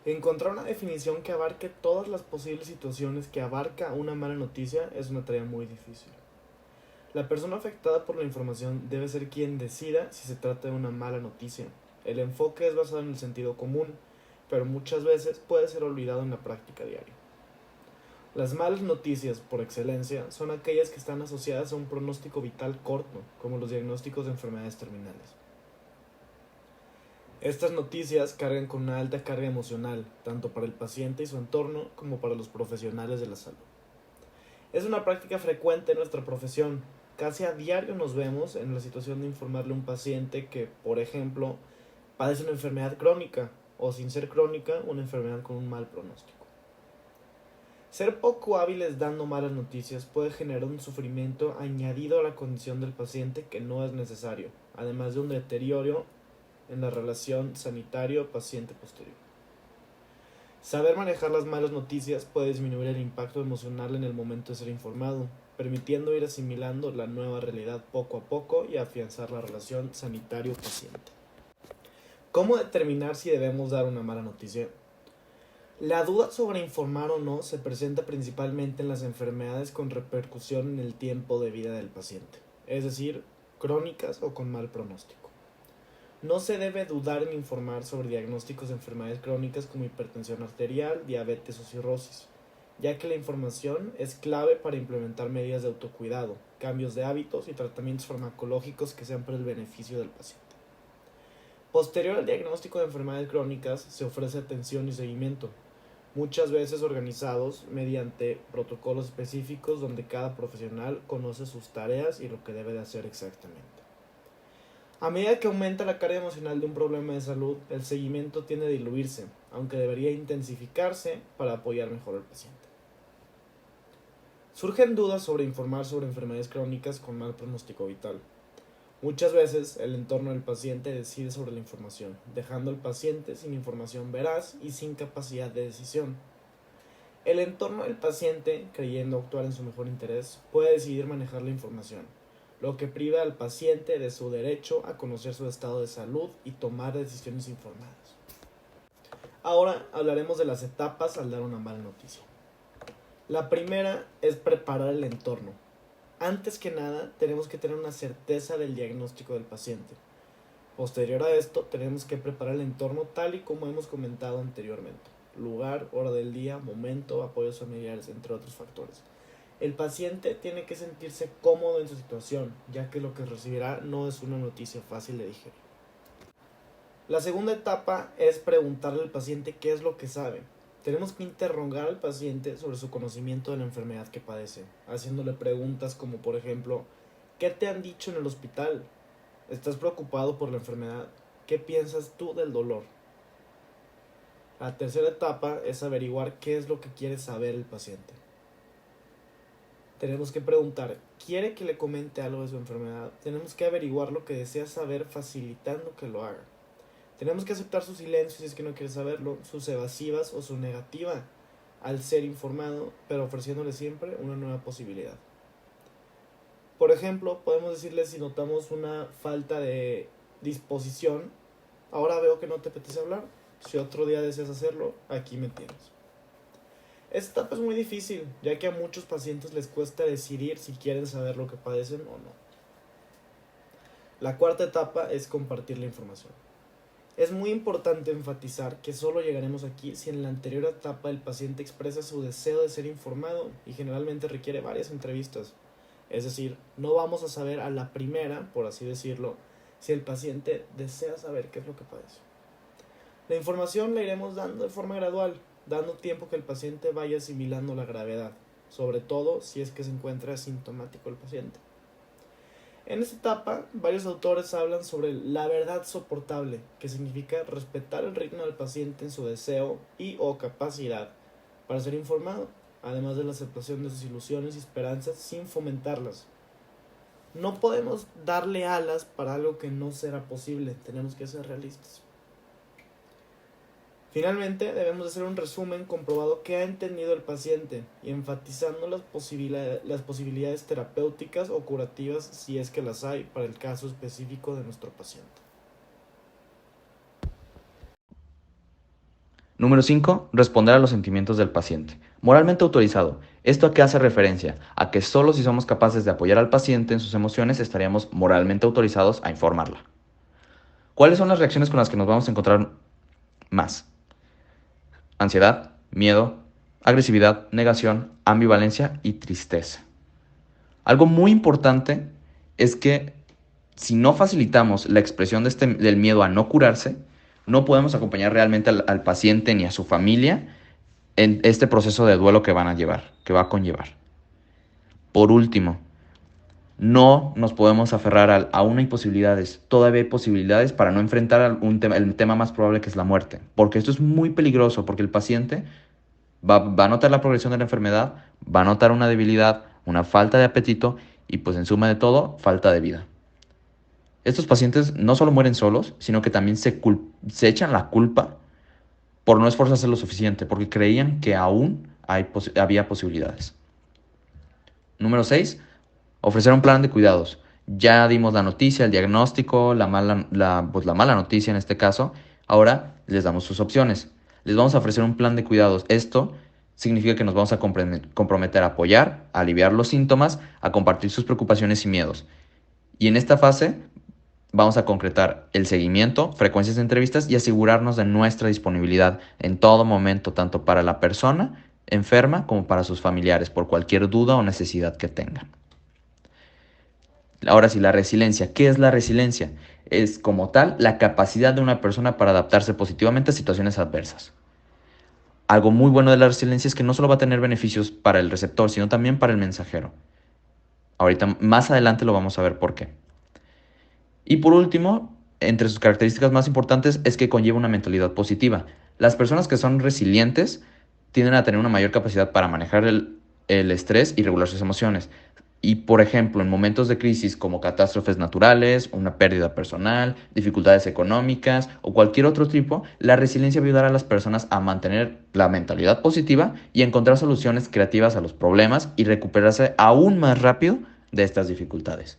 Encontrar una definición que abarque todas las posibles situaciones que abarca una mala noticia es una tarea muy difícil. La persona afectada por la información debe ser quien decida si se trata de una mala noticia. El enfoque es basado en el sentido común, pero muchas veces puede ser olvidado en la práctica diaria. Las malas noticias, por excelencia, son aquellas que están asociadas a un pronóstico vital corto, como los diagnósticos de enfermedades terminales. Estas noticias cargan con una alta carga emocional, tanto para el paciente y su entorno como para los profesionales de la salud. Es una práctica frecuente en nuestra profesión. Casi a diario nos vemos en la situación de informarle a un paciente que, por ejemplo, padece una enfermedad crónica o, sin ser crónica, una enfermedad con un mal pronóstico. Ser poco hábiles dando malas noticias puede generar un sufrimiento añadido a la condición del paciente que no es necesario, además de un deterioro en la relación sanitario-paciente posterior. Saber manejar las malas noticias puede disminuir el impacto emocional en el momento de ser informado, permitiendo ir asimilando la nueva realidad poco a poco y afianzar la relación sanitario-paciente. ¿Cómo determinar si debemos dar una mala noticia? La duda sobre informar o no se presenta principalmente en las enfermedades con repercusión en el tiempo de vida del paciente, es decir, crónicas o con mal pronóstico. No se debe dudar en informar sobre diagnósticos de enfermedades crónicas como hipertensión arterial, diabetes o cirrosis, ya que la información es clave para implementar medidas de autocuidado, cambios de hábitos y tratamientos farmacológicos que sean para el beneficio del paciente. Posterior al diagnóstico de enfermedades crónicas se ofrece atención y seguimiento, muchas veces organizados mediante protocolos específicos donde cada profesional conoce sus tareas y lo que debe de hacer exactamente. A medida que aumenta la carga emocional de un problema de salud, el seguimiento tiende a diluirse, aunque debería intensificarse para apoyar mejor al paciente. Surgen dudas sobre informar sobre enfermedades crónicas con mal pronóstico vital. Muchas veces el entorno del paciente decide sobre la información, dejando al paciente sin información veraz y sin capacidad de decisión. El entorno del paciente, creyendo actuar en su mejor interés, puede decidir manejar la información, lo que priva al paciente de su derecho a conocer su estado de salud y tomar decisiones informadas. Ahora hablaremos de las etapas al dar una mala noticia. La primera es preparar el entorno. Antes que nada, tenemos que tener una certeza del diagnóstico del paciente. Posterior a esto, tenemos que preparar el entorno tal y como hemos comentado anteriormente. Lugar, hora del día, momento, apoyos familiares, entre otros factores. El paciente tiene que sentirse cómodo en su situación, ya que lo que recibirá no es una noticia fácil de digerir. La segunda etapa es preguntarle al paciente qué es lo que sabe. Tenemos que interrogar al paciente sobre su conocimiento de la enfermedad que padece, haciéndole preguntas como por ejemplo, ¿qué te han dicho en el hospital? ¿Estás preocupado por la enfermedad? ¿Qué piensas tú del dolor? La tercera etapa es averiguar qué es lo que quiere saber el paciente. Tenemos que preguntar, ¿quiere que le comente algo de su enfermedad? Tenemos que averiguar lo que desea saber facilitando que lo haga. Tenemos que aceptar su silencio si es que no quiere saberlo, sus evasivas o su negativa al ser informado, pero ofreciéndole siempre una nueva posibilidad. Por ejemplo, podemos decirle si notamos una falta de disposición, ahora veo que no te apetece hablar, si otro día deseas hacerlo, aquí me tienes. Esta etapa es muy difícil, ya que a muchos pacientes les cuesta decidir si quieren saber lo que padecen o no. La cuarta etapa es compartir la información. Es muy importante enfatizar que solo llegaremos aquí si en la anterior etapa el paciente expresa su deseo de ser informado y generalmente requiere varias entrevistas. Es decir, no vamos a saber a la primera, por así decirlo, si el paciente desea saber qué es lo que padece. La información la iremos dando de forma gradual, dando tiempo que el paciente vaya asimilando la gravedad, sobre todo si es que se encuentra asintomático el paciente. En esta etapa, varios autores hablan sobre la verdad soportable, que significa respetar el ritmo del paciente en su deseo y o capacidad para ser informado, además de la aceptación de sus ilusiones y esperanzas sin fomentarlas. No podemos darle alas para algo que no será posible, tenemos que ser realistas. Finalmente, debemos hacer un resumen comprobado qué ha entendido el paciente y enfatizando las posibilidades terapéuticas o curativas si es que las hay para el caso específico de nuestro paciente. Número 5. Responder a los sentimientos del paciente. Moralmente autorizado. ¿Esto a qué hace referencia? A que solo si somos capaces de apoyar al paciente en sus emociones estaríamos moralmente autorizados a informarla. ¿Cuáles son las reacciones con las que nos vamos a encontrar más? Ansiedad, miedo, agresividad, negación, ambivalencia y tristeza. Algo muy importante es que si no facilitamos la expresión del miedo a no curarse, no podemos acompañar realmente al paciente ni a su familia en este proceso de duelo que que va a conllevar. Por último, no nos podemos aferrar aún hay posibilidades, todavía hay posibilidades para no enfrentar el tema más probable, que es la muerte, porque esto es muy peligroso, porque el paciente va a notar la progresión de la enfermedad, va a notar una debilidad, una falta de apetito y pues en suma de todo, falta de vida. Estos pacientes no solo mueren solos, sino que también se echan la culpa por no esforzarse lo suficiente, porque creían que aún había posibilidades. Número 6. Ofrecer un plan de cuidados. Ya dimos la noticia, el diagnóstico, pues la mala noticia en este caso. Ahora les damos sus opciones. Les vamos a ofrecer un plan de cuidados. Esto significa que nos vamos a comprometer a apoyar, a aliviar los síntomas, a compartir sus preocupaciones y miedos. Y en esta fase vamos a concretar el seguimiento, frecuencias de entrevistas y asegurarnos de nuestra disponibilidad en todo momento, tanto para la persona enferma como para sus familiares, por cualquier duda o necesidad que tengan. Ahora sí, la resiliencia. ¿Qué es la resiliencia? Es como tal la capacidad de una persona para adaptarse positivamente a situaciones adversas. Algo muy bueno de la resiliencia es que no solo va a tener beneficios para el receptor, sino también para el mensajero. Ahorita más adelante lo vamos a ver por qué. Y por último, entre sus características más importantes es que conlleva una mentalidad positiva. Las personas que son resilientes tienden a tener una mayor capacidad para manejar el estrés y regular sus emociones. Y por ejemplo, en momentos de crisis como catástrofes naturales, una pérdida personal, dificultades económicas o cualquier otro tipo, la resiliencia va a ayudar a las personas a mantener la mentalidad positiva y encontrar soluciones creativas a los problemas y recuperarse aún más rápido de estas dificultades.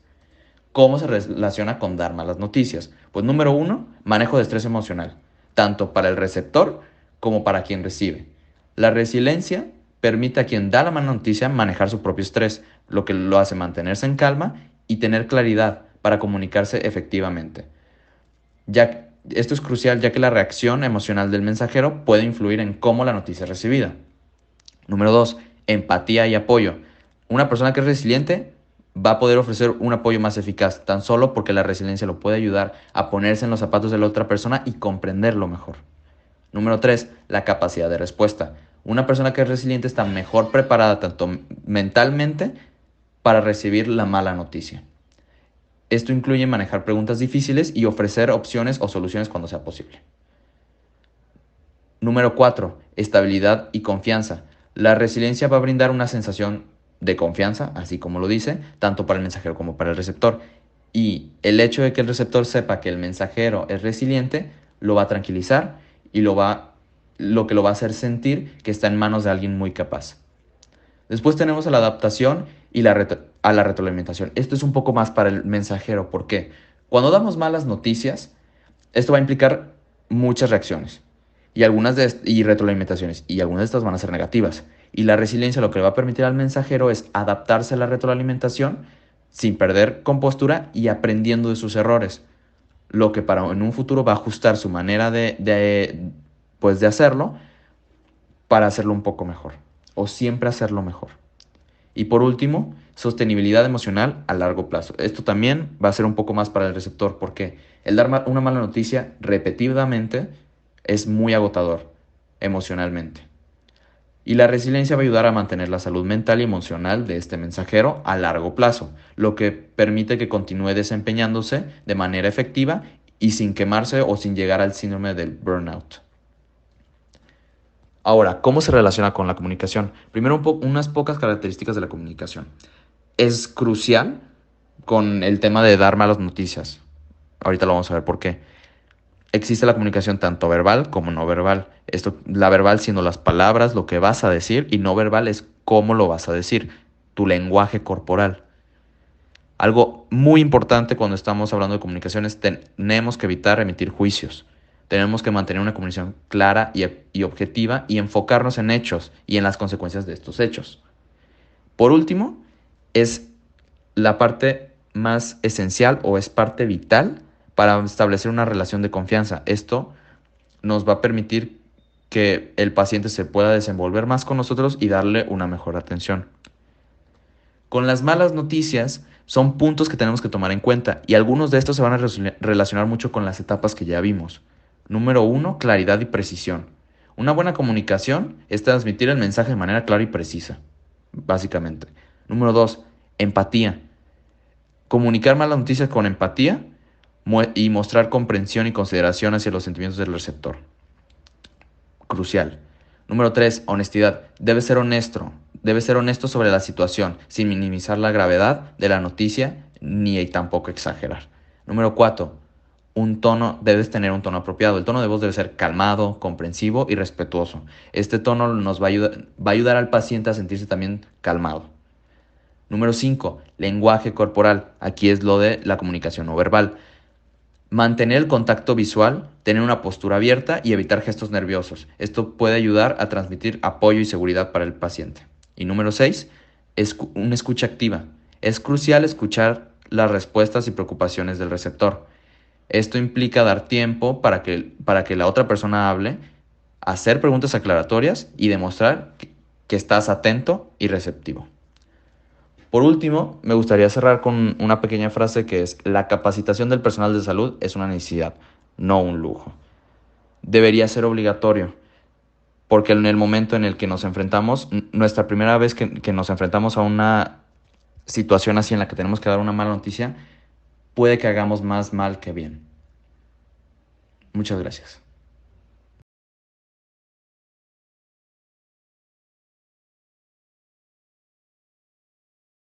¿Cómo se relaciona con dar malas noticias? Pues número 1, manejo de estrés emocional, tanto para el receptor como para quien recibe. La resiliencia permite a quien da la mala noticia manejar su propio estrés, lo que lo hace mantenerse en calma y tener claridad para comunicarse efectivamente. Esto es crucial, ya que la reacción emocional del mensajero puede influir en cómo la noticia es recibida. Número 2, empatía y apoyo. Una persona que es resiliente va a poder ofrecer un apoyo más eficaz, tan solo porque la resiliencia lo puede ayudar a ponerse en los zapatos de la otra persona y comprenderlo mejor. Número 3, la capacidad de respuesta. Una persona que es resiliente está mejor preparada tanto mentalmente para recibir la mala noticia. Esto incluye manejar preguntas difíciles y ofrecer opciones o soluciones cuando sea posible. Número 4, estabilidad y confianza. La resiliencia va a brindar una sensación de confianza, así como lo dice, tanto para el mensajero como para el receptor. Y el hecho de que el receptor sepa que el mensajero es resiliente, lo va a tranquilizar y lo que lo va a hacer sentir que está en manos de alguien muy capaz. Después tenemos a la adaptación y a la retroalimentación. Esto es un poco más para el mensajero, porque cuando damos malas noticias, esto va a implicar muchas reacciones y retroalimentaciones, y algunas de estas van a ser negativas. Y la resiliencia lo que le va a permitir al mensajero es adaptarse a la retroalimentación sin perder compostura y aprendiendo de sus errores, lo que en un futuro va a ajustar su manera pues de hacerlo para hacerlo un poco mejor, o siempre hacerlo mejor. Y por último, sostenibilidad emocional a largo plazo. Esto también va a ser un poco más para el receptor, porque el dar una mala noticia repetidamente es muy agotador emocionalmente. Y la resiliencia va a ayudar a mantener la salud mental y emocional de este mensajero a largo plazo, lo que permite que continúe desempeñándose de manera efectiva y sin quemarse o sin llegar al síndrome del burnout. Ahora, ¿cómo se relaciona con la comunicación? Primero, unas pocas características de la comunicación. Es crucial con el tema de dar malas noticias. Ahorita lo vamos a ver por qué. Existe la comunicación tanto verbal como no verbal. La verbal siendo las palabras, lo que vas a decir, y no verbal es cómo lo vas a decir, tu lenguaje corporal. Algo muy importante cuando estamos hablando de comunicación es tenemos que evitar emitir juicios. Tenemos que mantener una comunicación clara y objetiva y enfocarnos en hechos y en las consecuencias de estos hechos. Por último, es la parte más esencial o es parte vital para establecer una relación de confianza. Esto nos va a permitir que el paciente se pueda desenvolver más con nosotros y darle una mejor atención. Con las malas noticias son puntos que tenemos que tomar en cuenta y algunos de estos se van a relacionar mucho con las etapas que ya vimos. Número 1, claridad y precisión. Una buena comunicación es transmitir el mensaje de manera clara y precisa, básicamente. Número 2, empatía. Comunicar malas noticias con empatía y mostrar comprensión y consideración hacia los sentimientos del receptor. Crucial. Número 3, honestidad. Debe ser honesto sobre la situación, sin minimizar la gravedad de la noticia ni tampoco exagerar. Número 4, debes tener un tono apropiado. El tono de voz debe ser calmado, comprensivo y respetuoso. Este tono nos va a ayudar al paciente a sentirse también calmado. Número 5, lenguaje corporal. Aquí es lo de la comunicación no verbal. Mantener el contacto visual, tener una postura abierta y evitar gestos nerviosos. Esto puede ayudar a transmitir apoyo y seguridad para el paciente. Y número 6, una escucha activa. Es crucial escuchar las respuestas y preocupaciones del receptor. Esto implica dar tiempo para que la otra persona hable, hacer preguntas aclaratorias y demostrar que estás atento y receptivo. Por último, me gustaría cerrar con una pequeña frase que es: la capacitación del personal de salud es una necesidad, no un lujo. Debería ser obligatorio, porque en el momento en el que nos enfrentamos, nuestra primera vez que nos enfrentamos a una situación así en la que tenemos que dar una mala noticia, puede que hagamos más mal que bien. Muchas gracias.